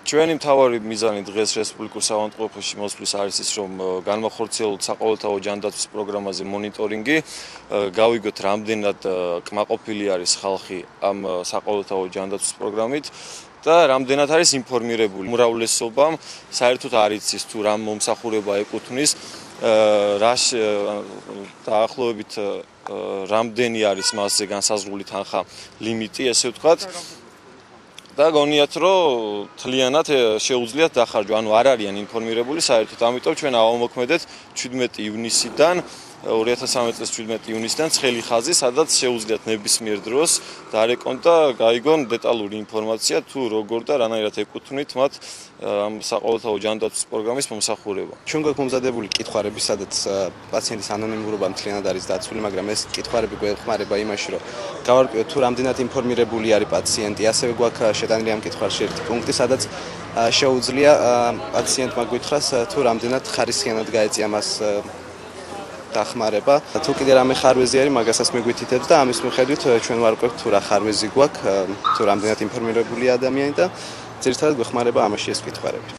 ჩვენი მთავარი მიზანი დღეს რესპუბლიკურ საავადმყოფოში მოსვლის არის ის, რომ განმახორციელოთ საყოველთაო ჯანდაცვის პროგრამაზე მონიტორინგი, გავიგოთ რამდენად კმაყოფილი არის ხალხი ამ საყოველთაო ჯანდაცვის პროგრამით და რამდენად არის ინფორმირებული. უმრავლესობამ საერთოდ არ იცის თუ რა მომსახურება ეკუთვნის, დაახლოებით რამდენი არის მასზე განსაზღვრული თანხა ლიმიტი, ესე ვთქვათ. და გონიათ, რომ თლიანად შეუძლიათ დახარჯვა, ანუ არ არიან ინფორმირებული საერთოდ, ამიტომ ჩვენ ავამოქმედეთ 17 ივნისიდან 2013 წლის 17 ივნისიდან ცხელი ხაზი, სადაც შეუძლიათ ნებისმიერ დროს დარეკონ და გაიგონ დეტალური ინფორმაცია თუ როგორ და რანაირად ეკუთვნით მათ ამ საყოველთაო ჯანდაცვის პროგრამის მომსახურება. ჩვენ გვაქვს მომზადებული კითხვარები, სადაც პაციენტის ანონიმურობა მთლიანად არის დაცული, მაგრამ ეს კითხვარები გვეხმარება იმაში, რომ გავარკვიოთ თუ რამდენად ინფორმირებული არის პაციენტი. ასევე გვაქვს შეტანილი ამ კითხვარში ერთი პუნქტი, სადაც შეუძლია პაციენტმა გითხრას თუ რამდენად ხარისხიანად გაეწია მას დახმარება. თუ კიდე რამე ხარვეზი არის, მაგასაც მიგვითითებთ და ამის მიხედვით ჩვენ ვარკვევთ თუ რა ხარვეზი გვაქვს, თუ რამდენად ინფორმირებულია ადამიანი და ძირითადად გვეხმარება ამაში ეს კითხვარები.